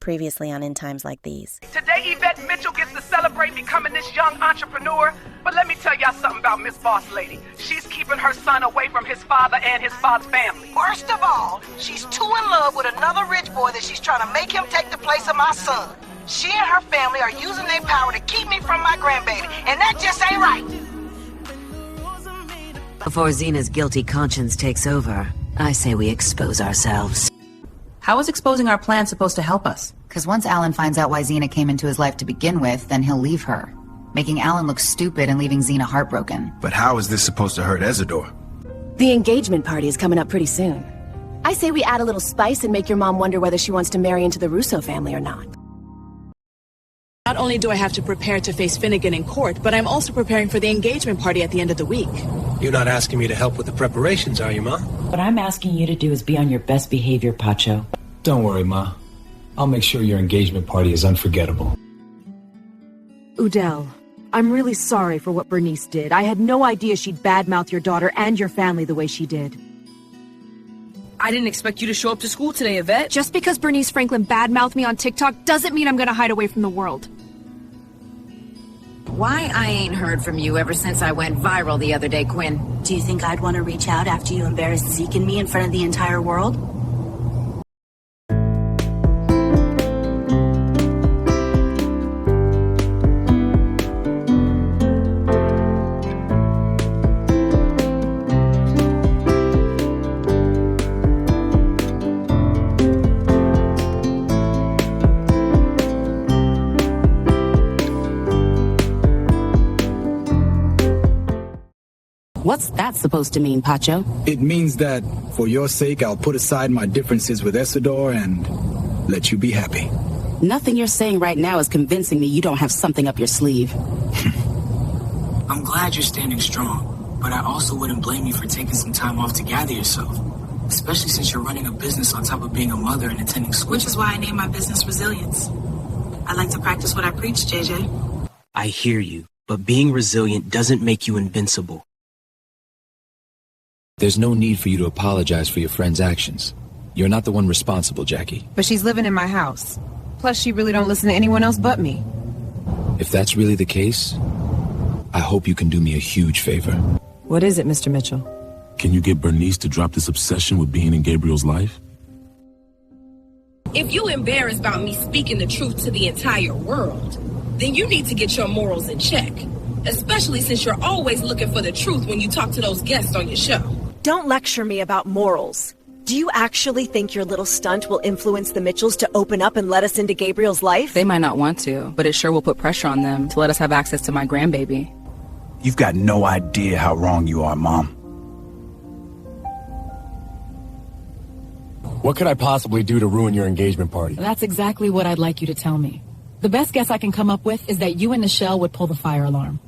Previously on In Times Like These. Today, Yvette Mitchell gets to celebrate becoming this young entrepreneur. But let me tell y'all something about Miss Boss Lady. She's keeping her son away from his father and his father's family. Worst of all, she's too in love with another rich boy that she's trying to make him take the place of my son. She and her family are using their power to keep me from my grandbaby, and that just ain't right. Before Zena's guilty conscience takes over, I say we expose ourselves. How is exposing our plan supposed to help us? Because once Alan finds out why Zena came into his life to begin with, then he'll leave her, making Alan look stupid and leaving Zena heartbroken. But how is this supposed to hurt Isidore? The engagement party is coming up pretty soon. I say we add a little spice and make your mom wonder whether she wants to marry into the Russo family or not. Not only do I have to prepare to face Finnegan in court, but I'm also preparing for the engagement party at the end of the week. You're not asking me to help with the preparations, are you, Ma? What I'm asking you to do is be on your best behavior, Pacho. Don't worry, Ma. I'll make sure your engagement party is unforgettable. Udell, I'm really sorry for what Bernice did. I had no idea she'd badmouth your daughter and your family the way she did. I didn't expect you to show up to school today, Yvette. Just because Bernice Franklin badmouthed me on TikTok doesn't mean I'm gonna hide away from the world. Why I ain't heard from you ever since I went viral the other day, Quinn? Do you think I'd want to reach out after you embarrassed Zeke and me in front of the entire world? What's that supposed to mean, Pacho? It means that, for your sake, I'll put aside my differences with Isidore and let you be happy. Nothing you're saying right now is convincing me you don't have something up your sleeve. I'm glad you're standing strong, but I also wouldn't blame you for taking some time off to gather yourself, especially since you're running a business on top of being a mother and attending school. Which is why I named my business Resilience. I like to practice what I preach, JJ. I hear you, but being resilient doesn't make you invincible. There's no need for you to apologize for your friend's actions. You're not the one responsible, Jackie. But she's living in my house. Plus, she really don't listen to anyone else but me. If that's really the case, I hope you can do me a huge favor. What is it, Mr. Mitchell? Can you get Bernice to drop this obsession with being in Gabriel's life? If you embarrassed about me speaking the truth to the entire world, then you need to get your morals in check. Especially since you're always looking for the truth when you talk to those guests on your show. Don't lecture me about morals. Do you actually think your little stunt will influence the Mitchells to open up and let us into Gabriel's life? They might not want to, but it sure will put pressure on them to let us have access to my grandbaby. You've got no idea how wrong you are, Mom. What could I possibly do to ruin your engagement party? That's exactly what I'd like you to tell me. The best guess I can come up with is that you and Nichelle would pull the fire alarm.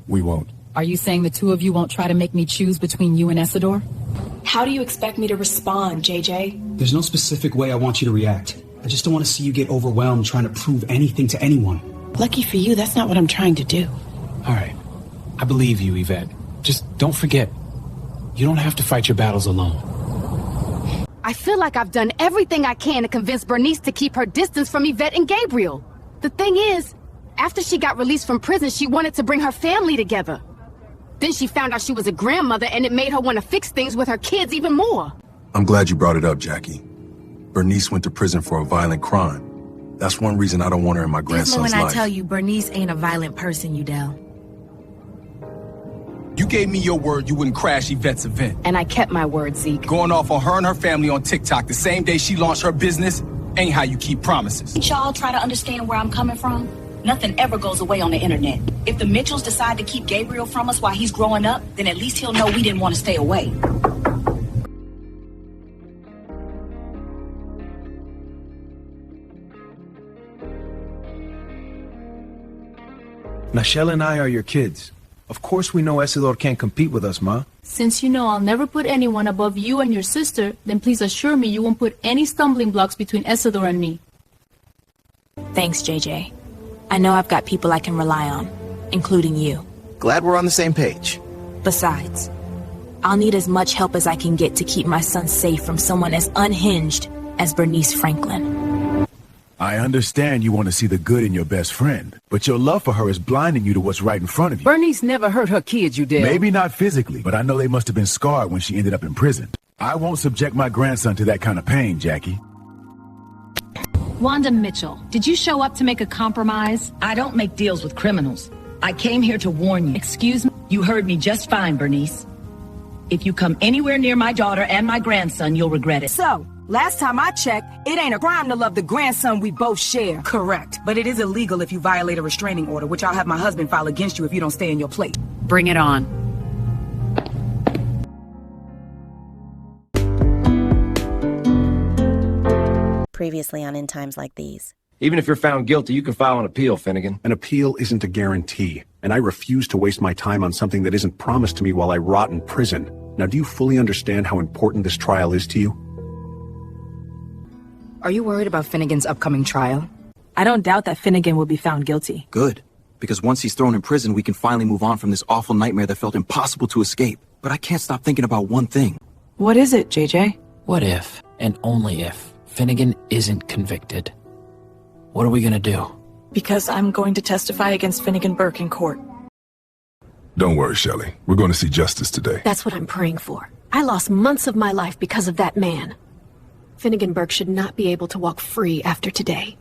We won't. Are you saying the two of you won't try to make me choose between you and Isidore? How do you expect me to respond, JJ? There's no specific way I want you to react. I just don't want to see you get overwhelmed trying to prove anything to anyone. Lucky for you, that's not what I'm trying to do. All right. I believe you, Yvette. Just don't forget, you don't have to fight your battles alone. I feel like I've done everything I can to convince Bernice to keep her distance from Yvette and Gabriel. The thing is, after she got released from prison, she wanted to bring her family together. Then she found out she was a grandmother, and it made her want to fix things with her kids even more. I'm glad you brought it up, Jackie. Bernice went to prison for a violent crime. That's one reason I don't want her in my grandson's when life. I tell you, Bernice ain't a violent person, Udell. You gave me your word you wouldn't crash Yvette's event. And I kept my word, Zeke. Going off on her and her family on TikTok the same day she launched her business ain't how you keep promises. Y'all try to understand where I'm coming from? Nothing ever goes away on the internet. If the Mitchells decide to keep Gabriel from us while he's growing up, then at least he'll know we didn't want to stay away. Nichelle and I are your kids. Of course we know Isidore can't compete with us, Ma. Since you know I'll never put anyone above you and your sister, then please assure me you won't put any stumbling blocks between Isidore and me. Thanks, JJ. I know I've got people I can rely on, including you. Glad we're on the same page. Besides, I'll need as much help as I can get to keep my son safe from someone as unhinged as Bernice Franklin. I understand you want to see the good in your best friend, but your love for her is blinding you to what's right in front of you. Bernice never hurt her kids, you did. Maybe not physically, but I know they must have been scarred when she ended up in prison. I won't subject my grandson to that kind of pain, Jackie. Wanda Mitchell, did you show up to make a compromise? I don't make deals with criminals. I came here to warn you. Excuse me? You heard me just fine, Bernice. If you come anywhere near my daughter and my grandson, you'll regret it. So, last time I checked, it ain't a crime to love the grandson we both share. Correct. But it is illegal if you violate a restraining order, which I'll have my husband file against you if you don't stay in your place. Bring it on. Previously on In Times Like These. Even if you're found guilty, you can file an appeal, Finnegan. An appeal isn't a guarantee, and I refuse to waste my time on something that isn't promised to me while I rot in prison. Now, do you fully understand how important this trial is to you? Are you worried about Finnegan's upcoming trial? I don't doubt that Finnegan will be found guilty. Good. Because once he's thrown in prison, we can finally move on from this awful nightmare that felt impossible to escape. But I can't stop thinking about one thing. What is it, JJ? What if, and only if, Finnegan isn't convicted? What are we gonna do? Because I'm going to testify against Finnegan Burke in court. Don't worry, Shelley. We're going to see justice today. That's what I'm praying for. I lost months of my life because of that man. Finnegan Burke should not be able to walk free after today.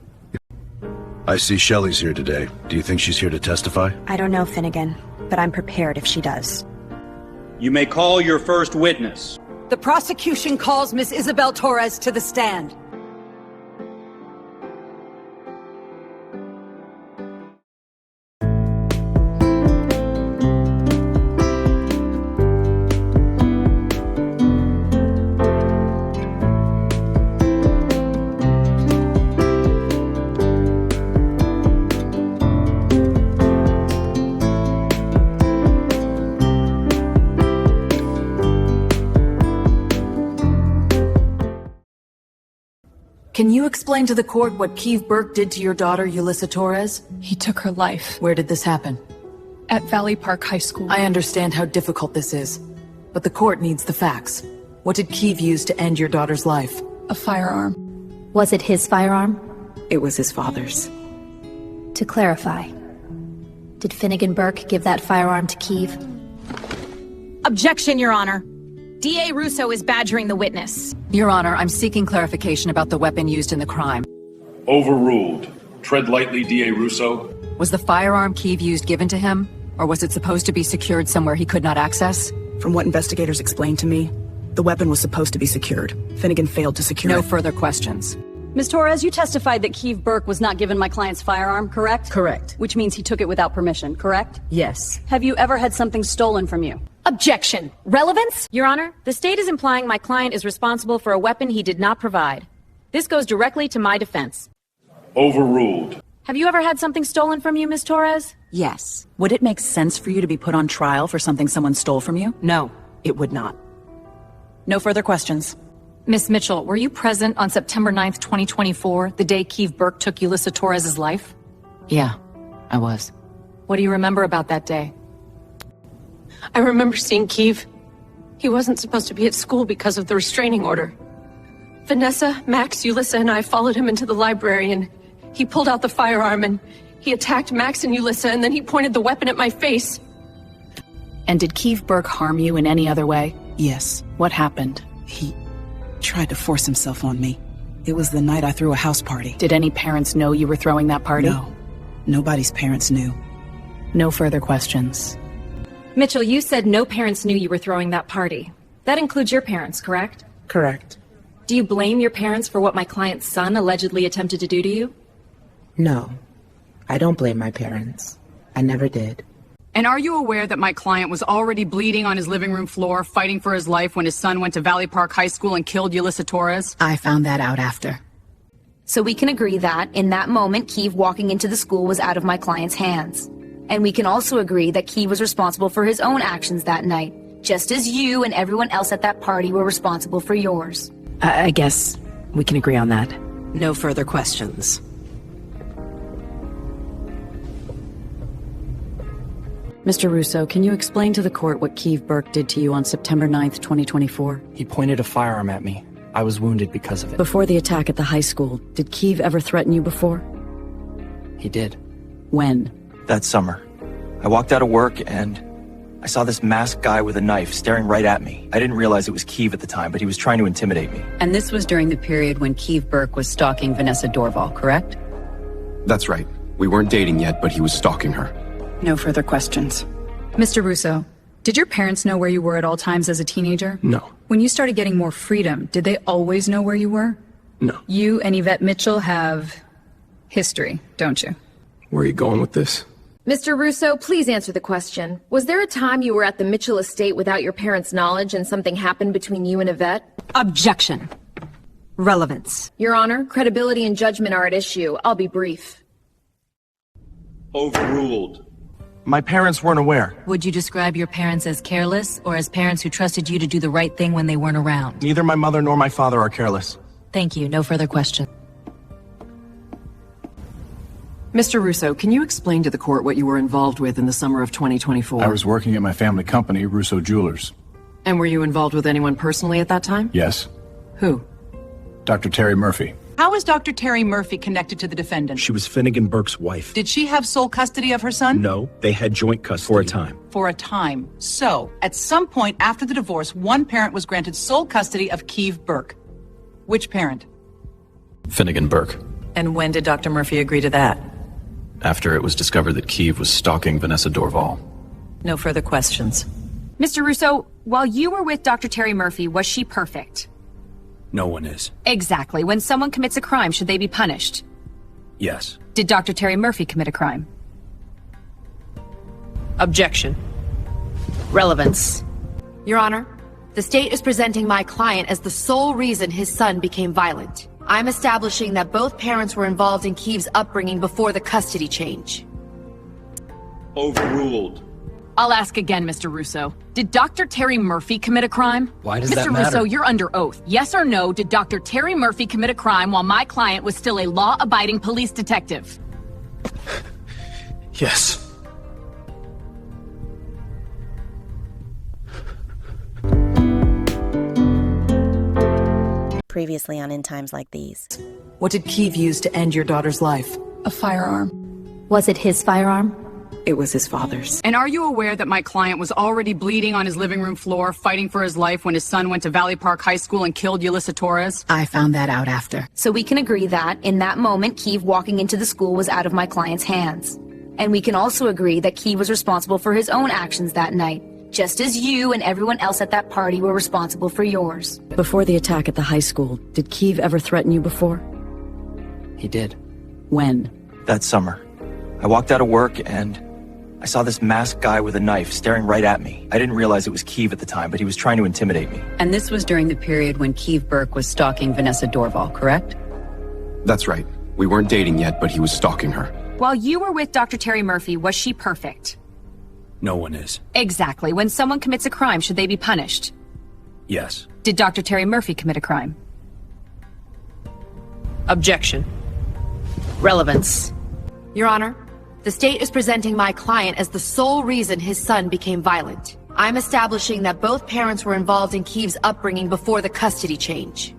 I see Shelley's here today. Do you think she's here to testify? I don't know, Finnegan, but I'm prepared if she does. You may call your first witness. The prosecution calls Miss Isabel Torres to the stand. Can you explain to the court what Keeve Burke did to your daughter, Yulissa Torres? He took her life. Where did this happen? At Valley Park High School. I understand how difficult this is, but the court needs the facts. What did Keeve use to end your daughter's life? A firearm. Was it his firearm? It was his father's. To clarify, did Finnegan Burke give that firearm to Keeve? Objection, Your Honor. D.A. Russo is badgering the witness. Your Honor, I'm seeking clarification about the weapon used in the crime. Overruled. Tread lightly, D.A. Russo. Was the firearm Keeve used given to him, or was it supposed to be secured somewhere he could not access? From what investigators explained to me, the weapon was supposed to be secured. Finnegan failed to secure it. No further questions. Ms. Torres, you testified that Keeve Burke was not given my client's firearm, correct? Correct. Which means he took it without permission, correct? Yes. Have you ever had something stolen from you? Objection. Relevance? Your Honor, the state is implying my client is responsible for a weapon he did not provide. This goes directly to my defense. Overruled. Have you ever had something stolen from you, Ms. Torres? Yes. Would it make sense for you to be put on trial for something someone stole from you? No, it would not. No further questions. Miss Mitchell, were you present on September 9th, 2024, the day Keeve Burke took Yulissa Torres' life? Yeah, I was. What do you remember about that day? I remember seeing Keeve. He wasn't supposed to be at school because of the restraining order. Vanessa, Max, Yulissa, and I followed him into the library, and he pulled out the firearm, and he attacked Max and Yulissa, and then he pointed the weapon at my face. And did Keeve Burke harm you in any other way? Yes. What happened? He tried to force himself on me. It was the night I threw a house party. Did any parents know you were throwing that party? No. Nobody's parents knew. No further questions. Mitchell, you said no parents knew you were throwing that party. That includes your parents, correct? Correct. Do you blame your parents for what my client's son allegedly attempted to do to you? No. I don't blame my parents. I never did. And are you aware that my client was already bleeding on his living room floor, fighting for his life when his son went to Valley Park High School and killed Yulissa Torres? I found that out after. So we can agree that, in that moment, Keeve walking into the school was out of my client's hands. And we can also agree that Keeve was responsible for his own actions that night, just as you and everyone else at that party were responsible for yours. I guess we can agree on that. No further questions. Mr. Russo, can you explain to the court what Keeve Burke did to you on September 9th, 2024? He pointed a firearm at me. I was wounded because of it. Before the attack at the high school, did Kiev ever threaten you before? He did. When? That summer. I walked out of work and I saw this masked guy with a knife staring right at me. I didn't realize it was Kiev at the time, but he was trying to intimidate me. And this was during the period when Kiev Burke was stalking Vanessa Dorval, correct? That's right. We weren't dating yet, but he was stalking her. No further questions. Mr. Russo, did your parents know where you were at all times as a teenager? No. When you started getting more freedom, did they always know where you were? No. You and Yvette Mitchell have history, don't you? Where are you going with this? Mr. Russo, please answer the question. Was there a time you were at the Mitchell estate without your parents' knowledge and something happened between you and Yvette? Objection. Relevance. Your Honor, credibility and judgment are at issue. I'll be brief. Overruled. My parents weren't aware. Would you describe your parents as careless or as parents who trusted you to do the right thing when they weren't around? Neither my mother nor my father are careless. Thank you. No further questions. Mr. Russo, can you explain to the court what you were involved with in the summer of 2024? I was working at my family company, Russo Jewelers. And were you involved with anyone personally at that time? Yes. Who? Dr. Terry Murphy. How is Dr. Terry Murphy connected to the defendant? She was Finnegan Burke's wife. Did she have sole custody of her son? No, they had joint custody. For a time. For a time. So, at some point after the divorce, one parent was granted sole custody of Kiev Burke. Which parent? Finnegan Burke. And when did Dr. Murphy agree to that? After it was discovered that Kiev was stalking Vanessa Dorval. No further questions. Mr. Russo, while you were with Dr. Terry Murphy, was she perfect? No one is. Exactly. When someone commits a crime, should they be punished? Yes. Did Dr. Terry Murphy commit a crime? Objection. Relevance. Your Honor, the state is presenting my client as the sole reason his son became violent. I'm establishing that both parents were involved in Kiev's upbringing before the custody change. Overruled. I'll ask again, Mr. Russo. Did Dr. Terry Murphy commit a crime? Why does Mr. that matter? Russo, you're under oath. Yes or no, did Dr. Terry Murphy commit a crime while my client was still a law-abiding police detective? Yes. Previously on In Times Like These. What did Kiev use to end your daughter's life? A firearm. Was it his firearm? It was his father's. And are you aware that my client was already bleeding on his living room floor, fighting for his life when his son went to Valley Park High School and killed Yulissa Torres? I found that out after. So we can agree that, in that moment, Kiev walking into the school was out of my client's hands. And we can also agree that Kiev was responsible for his own actions that night, just as you and everyone else at that party were responsible for yours. Before the attack at the high school, did Kiev ever threaten you before? He did. When? That summer. I walked out of work and I saw this masked guy with a knife staring right at me. I didn't realize it was Kiev at the time, but he was trying to intimidate me. And this was during the period when Kiev Burke was stalking Vanessa Dorval, correct? That's right. We weren't dating yet, but he was stalking her. While you were with Dr. Terry Murphy, was she perfect? No one is. Exactly. When someone commits a crime, should they be punished? Yes. Did Dr. Terry Murphy commit a crime? Objection. Relevance. Your Honor, the state is presenting my client as the sole reason his son became violent. I'm establishing that both parents were involved in Kiev's upbringing before the custody change.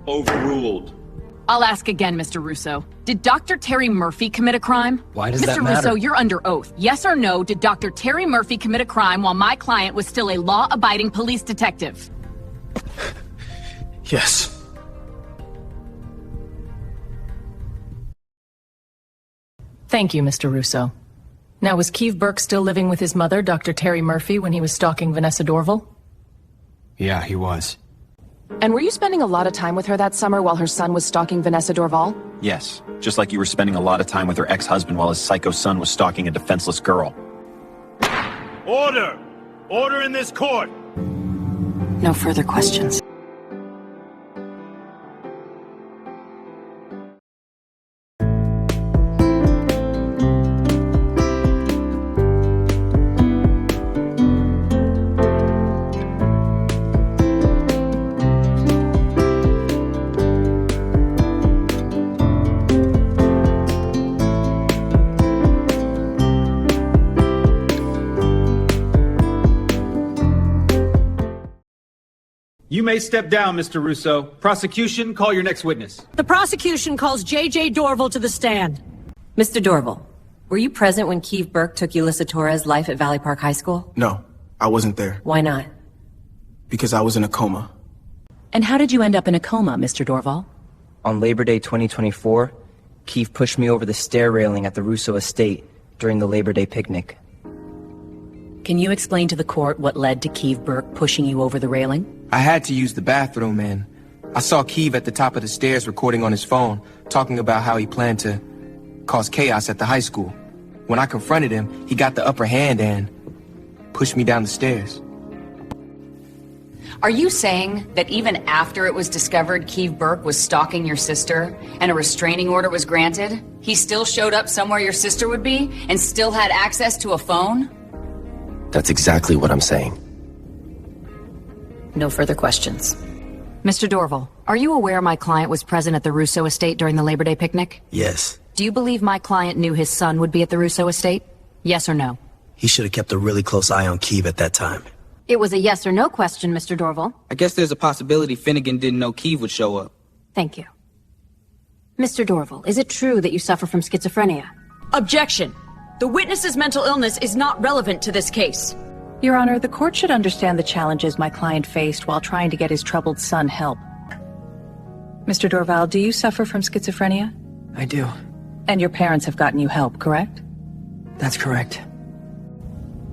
Overruled. I'll ask again, Mr. Russo. Did Dr. Terry Murphy commit a crime? Why does Mr. that matter? Russo, you're under oath. Yes or no, did Dr. Terry Murphy commit a crime while my client was still a law-abiding police detective? Yes. Thank you, Mr. Russo. Now, was Kiev Burke still living with his mother, Dr. Terry Murphy, when he was stalking Vanessa Dorval? Yeah, he was. And were you spending a lot of time with her that summer while her son was stalking Vanessa Dorval? Yes, just like you were spending a lot of time with her ex-husband while his psycho son was stalking a defenseless girl. Order! Order in this court! No further questions. You may step down, Mr. Russo. Prosecution, call your next witness. The prosecution calls J.J. Dorval to the stand. Mr. Dorval, were you present when Keith Burke took Ulissa Torres' life at Valley Park High School? No, I wasn't there. Why not? Because I was in a coma. And how did you end up in a coma, Mr. Dorval? On Labor Day 2024, Keith pushed me over the stair railing at the Russo estate during the Labor Day picnic. Can you explain to the court what led to Keith Burke pushing you over the railing? I had to use the bathroom, and I saw Keith at the top of the stairs recording on his phone, talking about how he planned to cause chaos at the high school. When I confronted him, he got the upper hand and pushed me down the stairs. Are you saying that even after it was discovered Keith Burke was stalking your sister and a restraining order was granted, he still showed up somewhere your sister would be and still had access to a phone? That's exactly what I'm saying. No further questions. Mr. Dorval, are you aware my client was present at the Russo estate during the Labor Day picnic? Yes. Do you believe my client knew his son would be at the Russo estate? Yes or no? He should have kept a really close eye on Keith at that time. It was a yes or no question, Mr. Dorval. I guess there's a possibility Finnegan didn't know Keith would show up. Thank you. Mr. Dorval, is it true that you suffer from schizophrenia? Objection! The witness's mental illness is not relevant to this case. Your Honor, the court should understand the challenges my client faced while trying to get his troubled son help. Mr. Dorval, do you suffer from schizophrenia? I do. And your parents have gotten you help, correct? That's correct.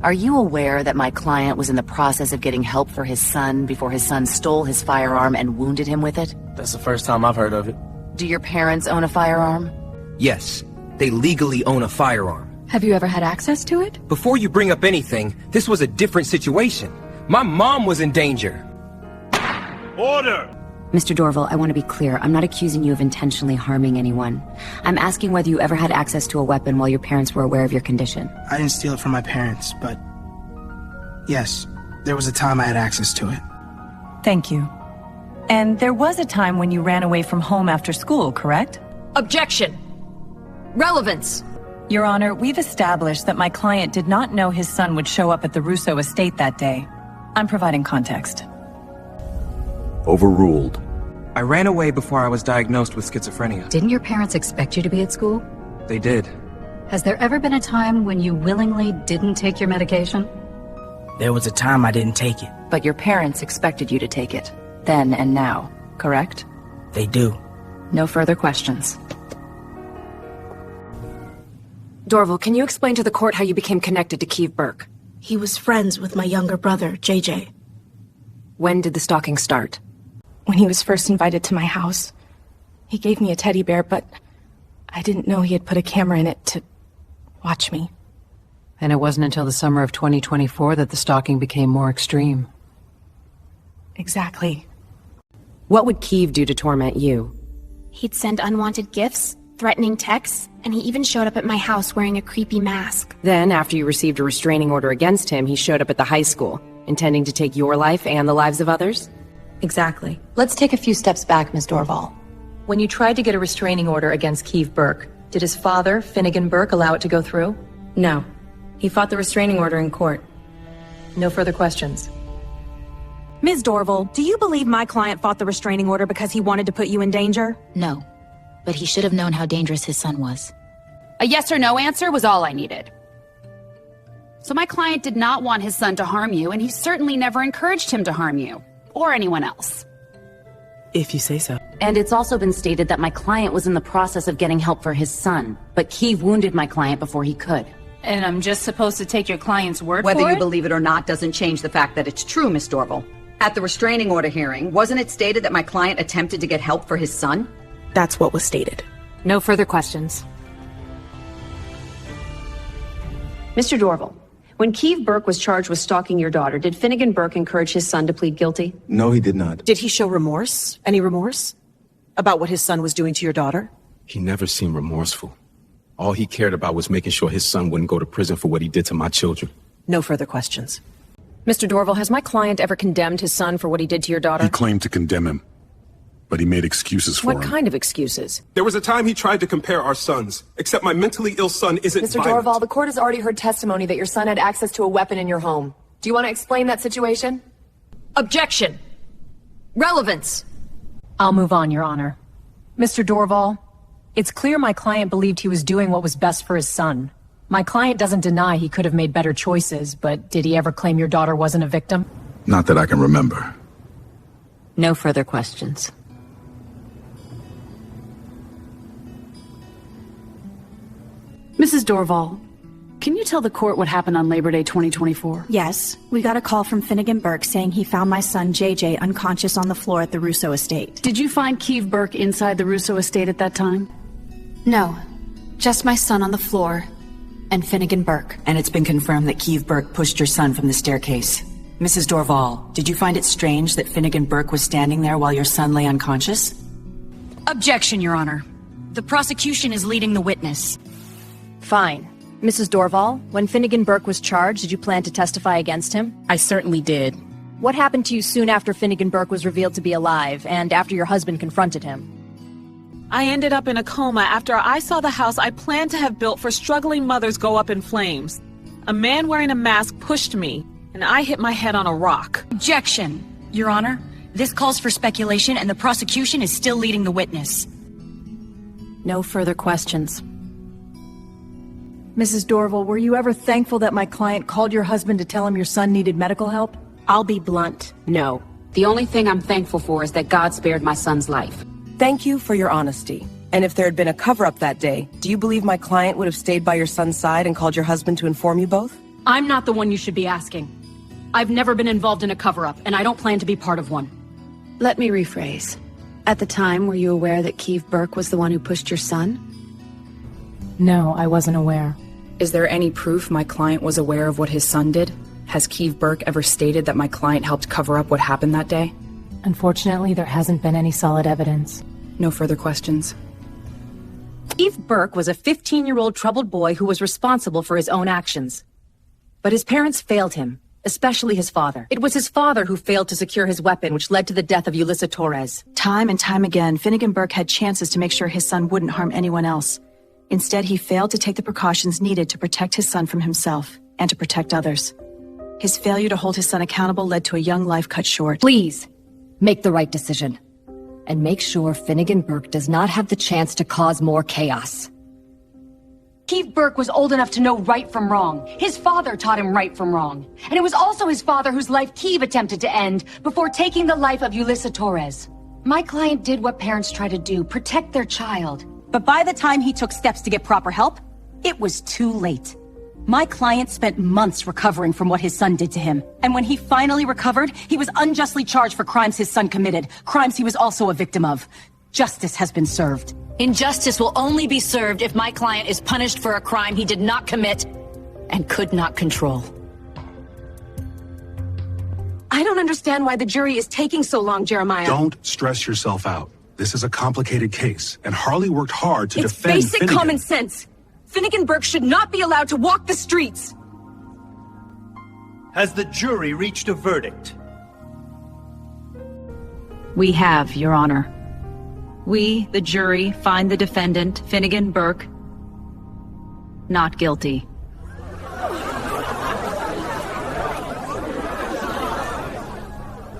Are you aware that my client was in the process of getting help for his son before his son stole his firearm and wounded him with it? That's the first time I've heard of it. Do your parents own a firearm? Yes, they legally own a firearm. Have you ever had access to it? Before you bring up anything, this was a different situation. My mom was in danger. Order! Mr. Dorval, I want to be clear. I'm not accusing you of intentionally harming anyone. I'm asking whether you ever had access to a weapon while your parents were aware of your condition. I didn't steal it from my parents, but yes, there was a time I had access to it. Thank you. And there was a time when you ran away from home after school, correct? Objection! Relevance! Your Honor, we've established that my client did not know his son would show up at the Russo estate that day. I'm providing context. Overruled. I ran away before I was diagnosed with schizophrenia. Didn't your parents expect you to be at school? They did. Has there ever been a time when you willingly didn't take your medication? There was a time I didn't take it. But your parents expected you to take it, then and now, correct? They do. No further questions. Dorval, can you explain to the court how you became connected to Keith Burke? He was friends with my younger brother, JJ. When did the stalking start? When he was first invited to my house. He gave me a teddy bear, but I didn't know he had put a camera in it to watch me. And it wasn't until the summer of 2024 that the stalking became more extreme. Exactly. What would Keith do to torment you? He'd send unwanted gifts, threatening texts, and he even showed up at my house wearing a creepy mask. Then, after you received a restraining order against him, he showed up at the high school, intending to take your life and the lives of others? Exactly. Let's take a few steps back, Ms. Dorval. When you tried to get a restraining order against Keith Burke, did his father, Finnegan Burke, allow it to go through? No. He fought the restraining order in court. No further questions. Ms. Dorval, do you believe my client fought the restraining order because he wanted to put you in danger? No. But he should have known how dangerous his son was. A yes or no answer was all I needed. So my client did not want his son to harm you, and he certainly never encouraged him to harm you. Or anyone else. If you say so. And it's also been stated that my client was in the process of getting help for his son, but Keith wounded my client before he could. And I'm just supposed to take your client's word for it? Whether you believe it or not doesn't change the fact that it's true, Miss Dorval. At the restraining order hearing, wasn't it stated that my client attempted to get help for his son? That's what was stated. No further questions. Mr. Dorval, when Keith Burke was charged with stalking your daughter, did Finnegan Burke encourage his son to plead guilty? No, he did not. Did he show remorse? Any remorse? About what his son was doing to your daughter? He never seemed remorseful. All he cared about was making sure his son wouldn't go to prison for what he did to my children. No further questions. Mr. Dorval, has my client ever condemned his son for what he did to your daughter? He claimed to condemn him, but he made excuses for him. What kind of excuses? There was a time he tried to compare our sons, except my mentally ill son isn't Mr. violent. Dorval, the court has already heard testimony that your son had access to a weapon in your home. Do you want to explain that situation? Objection! Relevance! I'll move on, Your Honor. Mr. Dorval, it's clear my client believed he was doing what was best for his son. My client doesn't deny he could have made better choices, but did he ever claim your daughter wasn't a victim? Not that I can remember. No further questions. Mrs. Dorval, can you tell the court what happened on Labor Day 2024? Yes. We got a call from Finnegan Burke saying he found my son JJ unconscious on the floor at the Russo estate. Did you find Keeve Burke inside the Russo estate at that time? No. Just my son on the floor and Finnegan Burke. And it's been confirmed that Keeve Burke pushed your son from the staircase. Mrs. Dorval, did you find it strange that Finnegan Burke was standing there while your son lay unconscious? Objection, Your Honor. The prosecution is leading the witness. Fine. Mrs. Dorval, when Finnegan Burke was charged, did you plan to testify against him? I certainly did. What happened to you soon after Finnegan Burke was revealed to be alive, and after your husband confronted him? I ended up in a coma after I saw the house I planned to have built for struggling mothers go up in flames. A man wearing a mask pushed me, and I hit my head on a rock. Objection, Your Honor. This calls for speculation, and the prosecution is still leading the witness. No further questions. Mrs. Dorval, were you ever thankful that my client called your husband to tell him your son needed medical help? I'll be blunt. No. The only thing I'm thankful for is that God spared my son's life. Thank you for your honesty. And if there had been a cover-up that day, do you believe my client would have stayed by your son's side and called your husband to inform you both? I'm not the one you should be asking. I've never been involved in a cover-up, and I don't plan to be part of one. Let me rephrase. At the time, were you aware that Keeve Burke was the one who pushed your son? No, I wasn't aware. Is there any proof my client was aware of what his son did? Has Keeve Burke ever stated that my client helped cover up what happened that day? Unfortunately, there hasn't been any solid evidence. No further questions. Keeve Burke was a 15-year-old troubled boy who was responsible for his own actions. But his parents failed him, especially his father. It was his father who failed to secure his weapon, which led to the death of Yulissa Torres. Time and time again, Finnegan Burke had chances to make sure his son wouldn't harm anyone else. Instead, he failed to take the precautions needed to protect his son from himself and to protect others. His failure to hold his son accountable led to a young life cut short. Please, make the right decision. And make sure Finnegan Burke does not have the chance to cause more chaos. Keeve Burke was old enough to know right from wrong. His father taught him right from wrong. And it was also his father whose life Keeve attempted to end before taking the life of Yulissa Torres. My client did what parents try to do, protect their child. But by the time he took steps to get proper help, it was too late. My client spent months recovering from what his son did to him. And when he finally recovered, he was unjustly charged for crimes his son committed, crimes he was also a victim of. Justice has been served. Injustice will only be served if my client is punished for a crime he did not commit and could not control. I don't understand why the jury is taking so long, Jeremiah. Don't stress yourself out. This is a complicated case, and Harley worked hard to defend It's basic Finnegan. common sense. Finnegan Burke should not be allowed to walk the streets. Has the jury reached a verdict? We have, Your Honor. We, the jury, find the defendant, Finnegan Burke, not guilty.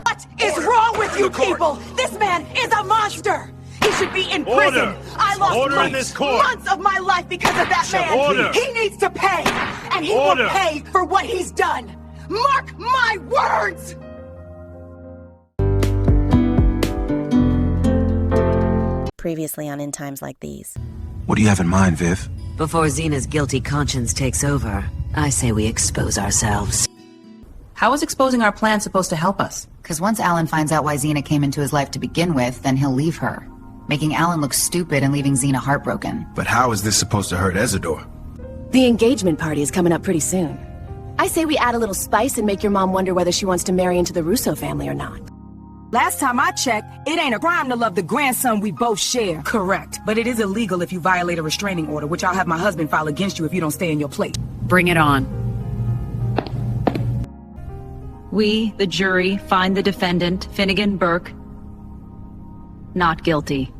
What is wrong with you people? This man is a monster! He should be in prison! Order. I lost Order in this court. months of my life because of that man! Order. He needs to pay! And he Order. will pay for what he's done! Mark my words! Previously on In Times Like These. What do you have in mind, Viv? Before Zena's guilty conscience takes over, I say we expose ourselves. How is exposing our plan supposed to help us? Because once Alan finds out why Zena came into his life to begin with, then he'll leave her, making Alan look stupid and leaving Zena heartbroken. But how is this supposed to hurt Isidore? The engagement party is coming up pretty soon. I say we add a little spice and make your mom wonder whether she wants to marry into the Russo family or not. Last time I checked, it ain't a crime to love the grandson we both share. Correct. But it is illegal if you violate a restraining order, which I'll have my husband file against you if you don't stay in your place. Bring it on. We, the jury, find the defendant, Finnegan Burke, not guilty.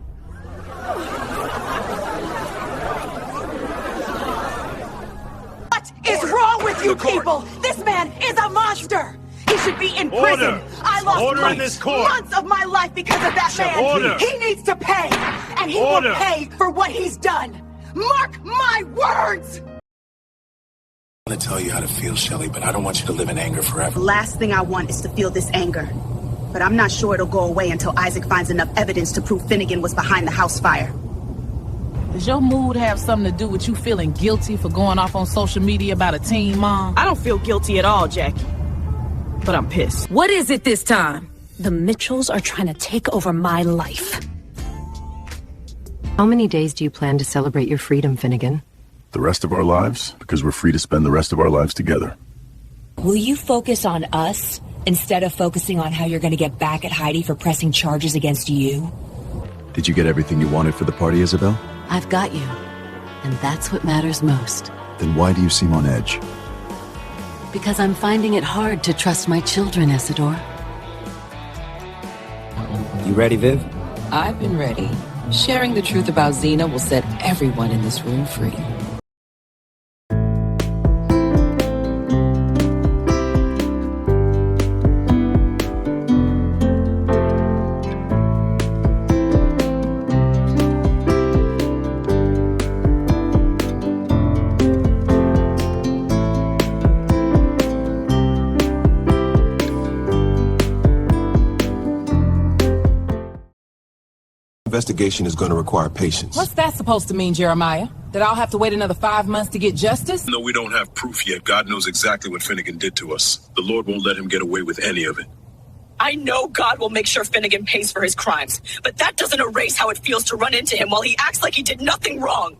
What is wrong with you people? This man is a monster! He should be in Order. prison. I lost Order in months, this court. months of my life because of that man. Order. He needs to pay, and he Order. will pay for what he's done. Mark my words! I want to tell you how to feel, Shelley, but I don't want you to live in anger forever. The last thing I want is to feel this anger. But I'm not sure it'll go away until Isaac finds enough evidence to prove Finnegan was behind the house fire. Does your mood have something to do with you feeling guilty for going off on social media about a teen mom? I don't feel guilty at all, Jackie. But I'm pissed. What is it this time? The Mitchells are trying to take over my life. How many days do you plan to celebrate your freedom, Finnegan? The rest of our lives, because we're free to spend the rest of our lives together. Will you focus on us instead of focusing on how you're going to get back at Heidi for pressing charges against you? Did you get everything you wanted for the party, Isabel? I've got you. And that's what matters most. Then why do you seem on edge? Because I'm finding it hard to trust my children, Isidore. You ready, Viv? I've been ready. Sharing the truth about Xena will set everyone in this room free. Investigation is going to require patience. What's that supposed to mean, Jeremiah? That I'll have to wait another 5 months to get justice? No, we don't have proof yet. God knows exactly what Finnegan did to us. The Lord won't let him get away with any of it. I know God will make sure Finnegan pays for his crimes, but that doesn't erase how it feels to run into him while he acts like he did nothing wrong.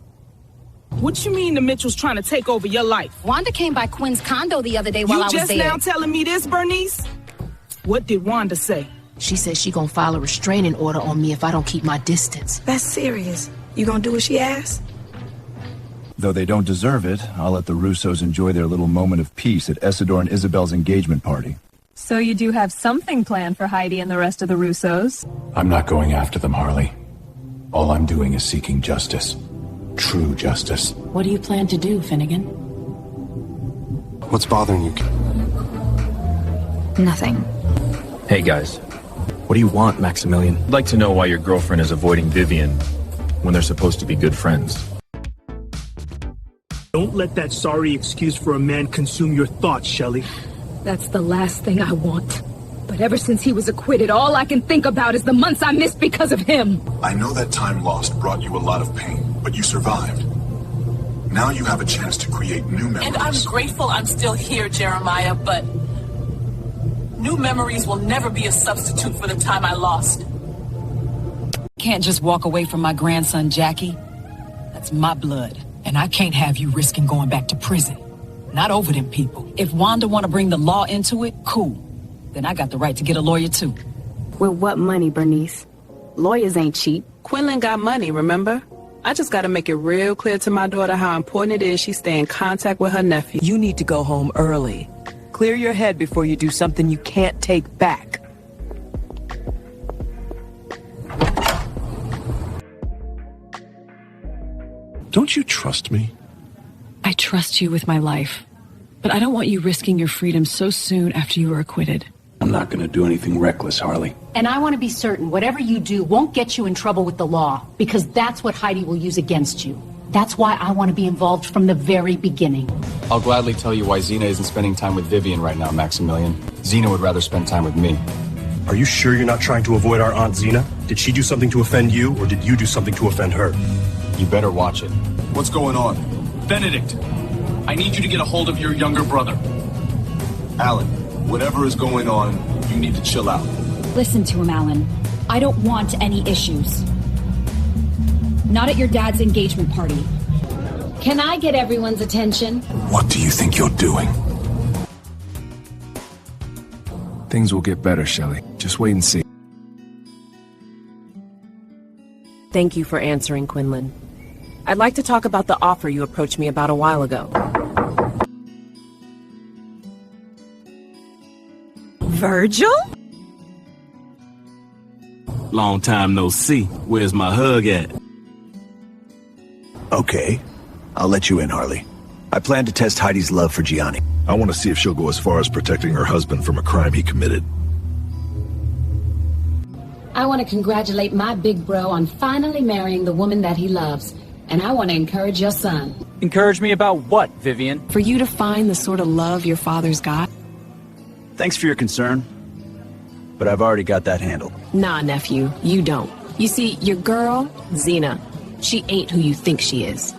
What you mean the Mitchells trying to take over your life? Wanda came by Quinn's condo the other day while I was there. You just now telling me this, Bernice? What did Wanda say? She says she gonna file a restraining order on me if I don't keep my distance. That's serious. You gonna do what she asks? Though they don't deserve it, I'll let the Russos enjoy their little moment of peace at Isidore and Isabel's engagement party. So you do have something planned for Heidi and the rest of the Russos? I'm not going after them, Harley. All I'm doing is seeking justice. True justice. What do you plan to do, Finnegan? What's bothering you? Nothing. Hey guys, what do you want, Maximilian? I'd like to know why your girlfriend is avoiding Vivian when they're supposed to be good friends. Don't let that sorry excuse for a man consume your thoughts, Shelley. That's the last thing I want. But ever since he was acquitted, all I can think about is the months I missed because of him. I know that time lost brought you a lot of pain, but you survived. Now you have a chance to create new memories. And I'm grateful I'm still here, Jeremiah, but new memories will never be a substitute for the time I lost. Can't just walk away from my grandson, Jackie. That's my blood, and I can't have you risking going back to prison. Not over them people. If Wanda want to bring the law into it, cool. Then I got the right to get a lawyer too. With what money, Bernice? Lawyers ain't cheap. Quinlan got money, remember? I just gotta make it real clear to my daughter how important it is she stay in contact with her nephew. You need to go home early. Clear your head before you do something you can't take back. Don't you trust me? I trust you with my life. But I don't want you risking your freedom so soon after you were acquitted. I'm not going to do anything reckless, Harley. And I want to be certain whatever you do won't get you in trouble with the law, because that's what Heidi will use against you. That's why I want to be involved from the very beginning. I'll gladly tell you why Xena isn't spending time with Vivian right now, Maximilian. Xena would rather spend time with me. Are you sure you're not trying to avoid our Aunt Xena? Did she do something to offend you, or did you do something to offend her? You better watch it. What's going on? Benedict, I need you to get a hold of your younger brother. Alan, whatever is going on, you need to chill out. Listen to him, Alan. I don't want any issues. Not at your dad's engagement party. Can I get everyone's attention? What do you think you're doing? Things will get better, Shelley. Just wait and see. Thank you for answering, Quinlan. I'd like to talk about the offer you approached me about a while ago. Virgil? Long time no see. Where's my hug at? Okay, I'll let you in, Harley. I plan to test Heidi's love for Gianni. I want to see if she'll go as far as protecting her husband from a crime he committed. I want to congratulate my big bro on finally marrying the woman that he loves. And I want to encourage your son. Encourage me about what, Vivian? For you to find the sort of love your father's got. Thanks for your concern, but I've already got that handled. Nah, nephew, you don't. You see, your girl, Xena, she ain't who you think she is.